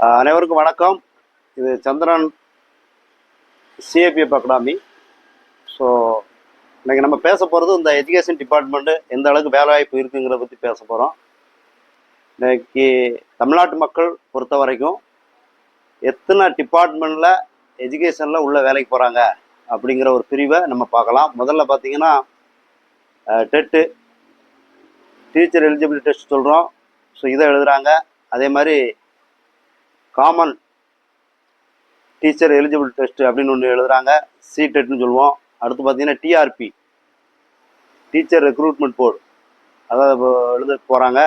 அனைவருக்கும் வணக்கம். இது சந்திரன் சிஏபிஎஃப் அகாடமி. ஸோ இன்றைக்கி நம்ம பேச போகிறது இந்த எஜுகேஷன் டிபார்ட்மெண்ட்டு எந்த அளவுக்கு வேலைவாய்ப்பு இருக்குங்கிறத பற்றி பேச போகிறோம். இன்றைக்கி தமிழ்நாட்டு மக்கள் பொறுத்த வரைக்கும் எத்தனை டிபார்ட்மெண்ட்டில் எஜுகேஷனில் உள்ள வேலைக்கு போகிறாங்க அப்படிங்கிற ஒரு பிரிவை நம்ம பார்க்கலாம். முதல்ல பார்த்திங்கன்னா டெட்டு, டீச்சர் எலிஜிபிலிட்டி டெஸ்ட் சொல்கிறோம். ஸோ இதை எழுதுகிறாங்க. அதே மாதிரி காமன் டீச்சர் எலிஜிபிள் டெஸ்ட் அப்படின்னு ஒன்று எழுதுகிறாங்க, சிடெட்னு சொல்லுவோம். அடுத்து பார்த்தீங்கன்னா டிஆர்பி, டீச்சர் ரெக்ரூட்மெண்ட் போர்டு, அதாவது எழுத போகிறாங்க.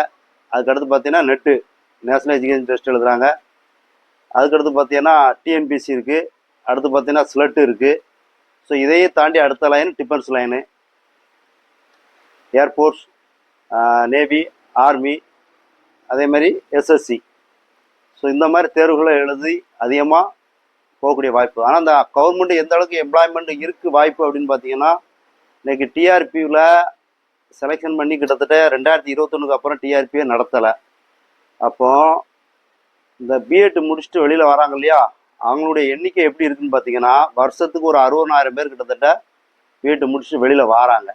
அதுக்கடுத்து பார்த்தீங்கன்னா நெட்டு, நேஷனல் எஜுகேஷன் டெஸ்ட் எழுதுகிறாங்க. அதுக்கடுத்து பார்த்தீங்கன்னா டிஎன்பிசி இருக்குது. அடுத்து பார்த்தீங்கன்னா ஸ்லெட்டு இருக்குது. ஸோ இதையே தாண்டி அடுத்த line defence line, air force, navy, army, அதேமாதிரி எஸ்எஸ்சி. ஸோ இந்த மாதிரி தேர்வுகளை எழுதி அதிகமாக போகக்கூடிய வாய்ப்பு. ஆனால் இந்த கவர்மெண்ட் எந்த அளவுக்கு எம்ப்ளாய்மெண்ட் இருக்குது வாய்ப்பு அப்படின்னு பார்த்தீங்கன்னா, இன்றைக்கி டிஆர்பியில் செலெக்ஷன் பண்ணி கிட்டத்தட்ட 2021 அப்புறம் டிஆர்பியை நடத்தலை. அப்போது இந்த பிஎட் முடிச்சுட்டு வெளியில் வராங்க இல்லையா, அவங்களுடைய எண்ணிக்கை எப்படி இருக்குதுன்னு பார்த்தீங்கன்னா, வருஷத்துக்கு ஒரு 60,000 பேர் கிட்டத்தட்ட பிஎட் முடிச்சுட்டு வெளியில் வராங்க.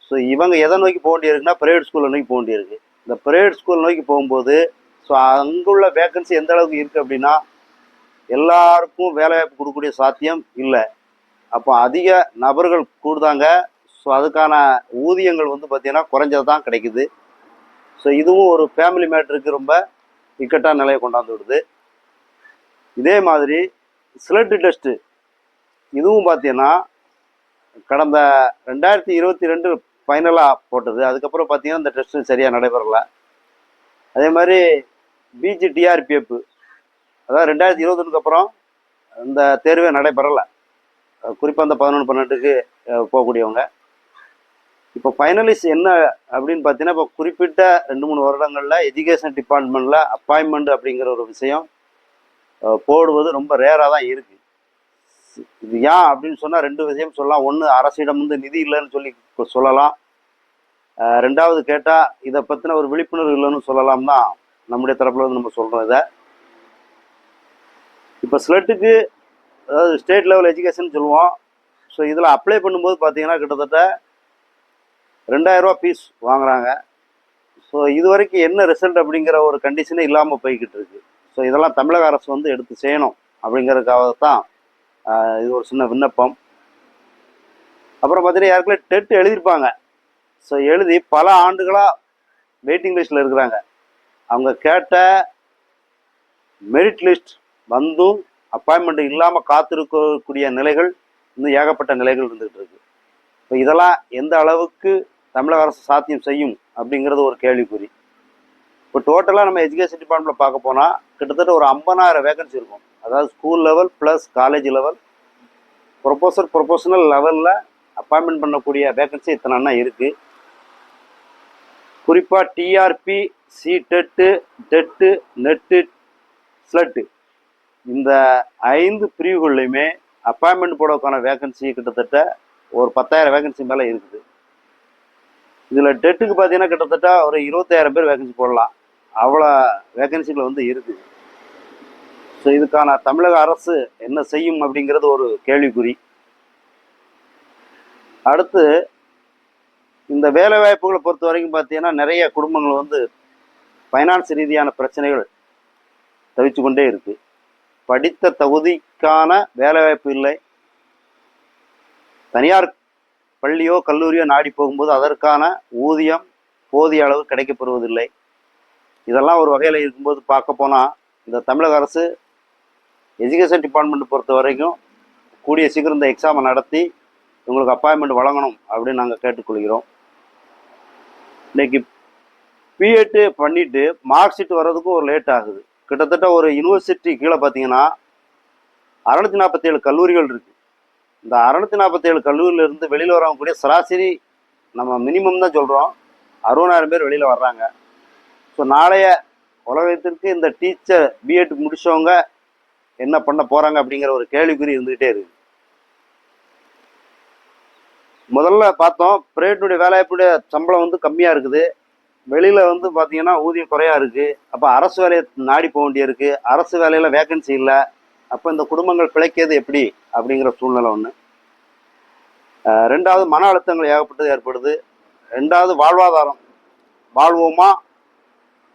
ஸோ இவங்க எதை நோக்கி போக வேண்டியிருக்குன்னா ப்ரைவேட் ஸ்கூலில் நோக்கி போக வேண்டியிருக்கு. இந்த ப்ரைவேட் ஸ்கூல் நோக்கி போகும்போது ஸோ அங்குள்ள வேக்கன்சி எந்த அளவுக்கு இருக்குது அப்படின்னா, எல்லாருக்கும் வேலைவாய்ப்பு கொடுக்கக்கூடிய சாத்தியம் இல்லை. அப்போ அதிக நபர்கள் கூடுதாங்க. ஸோ அதுக்கான ஊதியங்கள் வந்து பார்த்திங்கன்னா குறைஞ்சது தான் கிடைக்குது. ஸோ இதுவும் ஒரு ஃபேமிலி மேட்டருக்கு ரொம்ப இக்கட்டான நிலையை கொண்டாந்து விடுது. இதே மாதிரி ஸ்லெட் டெஸ்ட்டு, இதுவும் பார்த்தீங்கன்னா கடந்த 2022 ஃபைனலாக போட்டது. அதுக்கப்புறம் பார்த்தீங்கன்னா இந்த டெஸ்ட்டு சரியாக நடைபெறலை. அதே மாதிரி பிஜி டிஆர்பிஎஃப், அதாவது 2021 அப்புறம் இந்த தேர்வே நடைபெறலை. குறிப்பாக அந்த 11-12க்கு போகக்கூடியவங்க. இப்போ ஃபைனலிஸ்ட் என்ன அப்படின்னு பார்த்தீங்கன்னா, இப்போ குறிப்பிட்ட 2-3 வருடங்களில் எஜுகேஷன் டிபார்ட்மெண்ட்டில் அப்பாயின்மெண்ட் அப்படிங்கிற ஒரு விஷயம் போடுவது ரொம்ப ரேராக தான் இருக்குது. இது ஏன் அப்படின்னு சொன்னால் 2 விஷயம் சொல்லலாம். ஒன்று, அரசிடம் வந்து நிதி இல்லைன்னு சொல்லலாம். ரெண்டாவது கேட்டால் இதை பற்றின ஒரு விழிப்புணர்வு இல்லைன்னு சொல்லலாம் தான் நம்முடைய தரப்பில் வந்து நம்ம சொல்கிறோம். இதை இப்போ ஸ்லெட்டுக்கு, அதாவது ஸ்டேட் லெவல் எஜுகேஷன் சொல்லுவோம். ஸோ இதில் அப்ளை பண்ணும்போது பார்த்தீங்கன்னா கிட்டத்தட்ட 2000 ரூபா ஃபீஸ் வாங்குகிறாங்க. ஸோ இது வரைக்கும் என்ன ரிசல்ட் அப்படிங்கிற ஒரு கண்டிஷனே இல்லாமல் போய்கிட்டு இருக்கு. ஸோ இதெல்லாம் தமிழக அரசு வந்து எடுத்து செய்யணும் அப்படிங்கிறதுக்காகத்தான் இது ஒரு சின்ன விண்ணப்பம். அப்புறம் பார்த்தீங்கன்னா யாருக்குள்ள டெட் எழுதியிருப்பாங்க. ஸோ எழுதி பல ஆண்டுகளாக வெயிட்டிங் லிஸ்ட்டில் இருக்கிறாங்க. அவங்க கேட்ட மெரிட் லிஸ்ட் வந்தும் அப்பாயின்மெண்ட் இல்லாமல் காத்திருக்கக்கூடிய நிலைகள் இன்னும் ஏகப்பட்ட நிலைகள் இருந்துகிட்டு இருக்கு. இப்போ இதெல்லாம் எந்த அளவுக்கு தமிழக அரசு சாத்தியம் செய்யும் அப்படிங்கிறது ஒரு கேள்விக்குறி. இப்போ டோட்டலாக நம்ம எஜுகேஷன் டிபார்ட்மெண்ட்டில் பார்க்க போனால் கிட்டத்தட்ட ஒரு 50,000 வேகன்சி இருக்கும். அதாவது school level plus college level, proportional லெவலில் அப்பாயின்மெண்ட் பண்ணக்கூடிய வேகன்சி இத்தனை இருக்குது. குறிப்பாக TRP, CTET, TET, net, SLET, இந்த 5 பிரிவுகள்லையுமே அப்பாயின்மெண்ட் போடுறதுக்கான வேகன்சி கிட்டத்தட்ட ஒரு 10,000 வேகன்சி மேலே இருக்குது. இதில் டெட்டுக்கு பார்த்தீங்கன்னா கிட்டத்தட்ட ஒரு 20,000 பேர் வேகன்சி போடலாம். அவ்வளோ வேகன்சிகள் வந்து இருக்குது. ஸோ இதுக்கான தமிழக அரசு என்ன செய்யும் அப்படிங்கிறது ஒரு கேள்விக்குறி. அடுத்து இந்த வேலை வாய்ப்புகளை பொறுத்த வரைக்கும் பார்த்தீங்கன்னா நிறைய குடும்பங்கள் வந்து ஃபைனான்ஸ் ரீதியான பிரச்சனைகள் தவிச்சு கொண்டே இருக்குது. படித்த தகுதிக்கான வேலைவாய்ப்பு இல்லை. தனியார் பள்ளியோ கல்லூரியோ நாடி போகும்போது அதற்கான ஊதியம் போதிய அளவு கிடைக்கப்பெறுவதில்லை. இதெல்லாம் ஒரு வகையில் இருக்கும்போது பார்க்க போனால் இந்த தமிழக அரசு எஜுகேஷன் டிபார்ட்மெண்ட் பொறுத்த வரைக்கும் கூடிய சீக்கிரம் இந்த எக்ஸாமை நடத்தி இவங்களுக்கு அப்பாயின்மெண்ட் வழங்கணும் அப்படின்னு நாங்கள் கேட்டுக்கொள்கிறோம். இன்றைக்கி பிஎட் பண்ணிவிட்டு மார்க் ஷீட் வர்றதுக்கும் ஒரு லேட் ஆகுது. கிட்டத்தட்ட ஒரு யூனிவர்சிட்டி கீழே பார்த்தீங்கன்னா 647 கல்லூரிகள் இருக்குது. இந்த 647 கல்லூரியிலேருந்து வெளியில் வரக்கூடிய சராசரி நம்ம மினிமம் தான் சொல்கிறோம், 60,000 பேர் வெளியில் வர்றாங்க. ஸோ நாளைய உலகத்திற்கு இந்த டீச்சர் பிஎட் முடித்தவங்க என்ன பண்ண போகிறாங்க அப்படிங்கிற ஒரு கேள்விக்குறி இருந்துக்கிட்டே இருக்குது. முதல்ல பார்த்தோம், பிரைவேட்டுடைய வேலைவாய்ப்புடைய சம்பளம் வந்து கம்மியாக இருக்குது. வெளியில் வந்து பார்த்தீங்கன்னா ஊதியம் குறையா இருக்குது. அப்போ அரசு வேலையை நாடி போக வேண்டியிருக்கு. அரசு வேலையில் வேக்கன்சி இல்லை. அப்போ இந்த குடும்பங்கள் பிழைக்கிறது எப்படி அப்படிங்கிற சூழ்நிலை ஒன்று. ரெண்டாவது மன அழுத்தங்கள் ஏகப்பட்டது ஏற்படுது. ரெண்டாவது வாழ்வாதாரம், வாழ்வோமா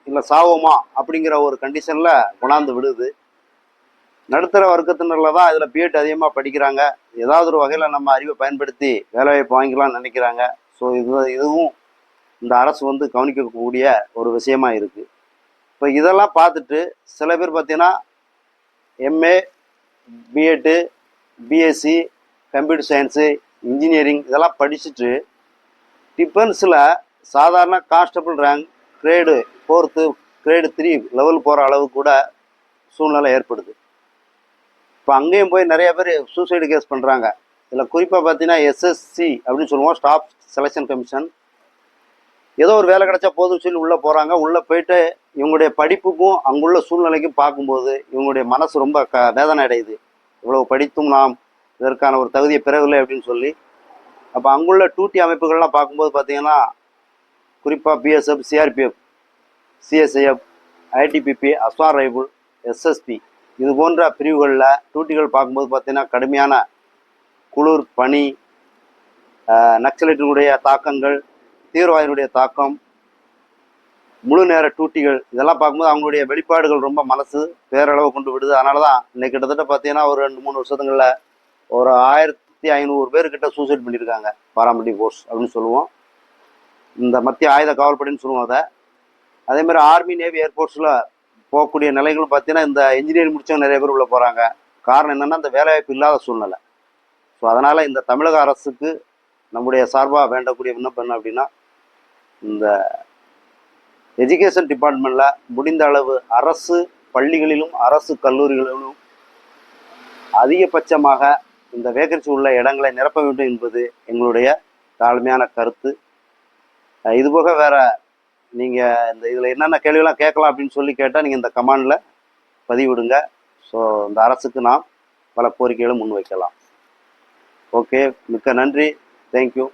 இல்லை சாவோமா அப்படிங்கிற ஒரு கண்டிஷனில் கொண்டாந்து விடுது. நடுத்தர வர்க்கத்தினரில் தான் இதில் பிஎட் அதிகமாக படிக்கிறாங்க. ஏதாவது ஒரு வகையில் நம்ம அறிவை பயன்படுத்தி வேலைவாய்ப்பு வாங்கிக்கலாம்னு நினைக்கிறாங்க. ஸோ இதுவும் இந்த அரசு வந்து கவனிக்கக்கூடிய ஒரு விஷயமா இருக்குது. இப்போ இதெல்லாம் பார்த்துட்டு சில பேர் பார்த்தீங்கன்னா MA, BEd, BSc, computer science, engineering இதெல்லாம் படிச்சுட்டு டிஃபென்ஸில் சாதாரண constable rank grade 4th, grade 3 level போகிற அளவு கூட சூழ்நிலை ஏற்படுது. இப்போ அங்கேயும் போய் நிறைய பேர் சூசைடு கேஸ் பண்ணுறாங்க. இதில் குறிப்பாக பார்த்தீங்கன்னா எஸ்எஸ்சி அப்படின்னு சொல்லுவோம், ஸ்டாஃப் செலெக்ஷன் கமிஷன். ஏதோ ஒரு வேலை கிடைச்சா போதும் சொல்லி உள்ளே போகிறாங்க. உள்ளே போயிட்டு இவங்களுடைய படிப்புக்கும் அங்குள்ள சூழ்நிலைக்கும் பார்க்கும்போது இவங்களுடைய மனசு ரொம்ப வேதனை அடையுது. இவ்வளவு படித்தும் நாம் இதற்கான ஒரு தகுதியை பெறவில்லை அப்படின்னு சொல்லி. அப்போ அங்குள்ள டூட்டி அமைப்புகள்லாம் பார்க்கும்போது பார்த்தீங்கன்னா குறிப்பாக BSF, CRPF, CSIF, ITBP, Assam rifle, SSB இது போன்ற பிரிவுகளில் டூட்டிகள் பார்க்கும்போது பார்த்தீங்கன்னா கடுமையான குளிர், பனி, நக்சலைட்டினுடைய தாக்கங்கள், தீவிரவாதிகளுடைய தாக்கம், முழு நேர டூட்டிகள் இதெல்லாம் பார்க்கும்போது அவங்களுடைய வெளிப்பாடுகள் ரொம்ப மனசு பேரளவு கொண்டு விடுது. அதனால தான் இன்னைக்கு கிட்டத்தட்ட பார்த்தீங்கன்னா ஒரு 2-3 வருஷத்துங்களில் ஒரு 1500 பேர்கிட்ட சூசைட் பண்ணியிருக்காங்க. பாராமிலிட்டரி ஃபோர்ஸ் அப்படின்னு சொல்லுவோம், இந்த மத்திய ஆயுத காவல்படைன்னு சொல்லுவோம் அதை. அதேமாதிரி ஆர்மி, நேவி, ஏர்ஃபோர்ஸில் போகக்கூடிய நிலைகளும் பார்த்தீங்கன்னா இந்த இன்ஜினியரிங் முடிச்சவங்க நிறைய பேர் உள்ளே போகிறாங்க. காரணம் என்னென்னா இந்த வேலைவாய்ப்பு இல்லாத சூழ்நிலை. ஸோ அதனால் இந்த தமிழக அரசுக்கு நம்முடைய சார்பாக வேண்டக்கூடிய விண்ணப்பம் என்ன அப்படின்னா, இந்த எஜுகேஷன் டிபார்ட்மெண்ட்டில் முடிந்த அளவு அரசு பள்ளிகளிலும் அரசு கல்லூரிகளிலும் அதிகபட்சமாக இந்த வேகன்சி உள்ள இடங்களை நிரப்ப வேண்டும் என்பது எங்களுடைய தாழ்மையான கருத்து. இதுபோக வேறு நீங்கள் இந்த இதில் என்னென்ன கேள்வியெல்லாம் கேட்கலாம் அப்படின்னு சொல்லி கேட்டால் நீங்கள் இந்த கமெண்டில் பதிவிடுங்க. ஸோ இந்த அரசுக்கு நாம் பல கோரிக்கைகளை முன்வைக்கலாம். ஓகே, மிக்க நன்றி. தேங்க்யூ.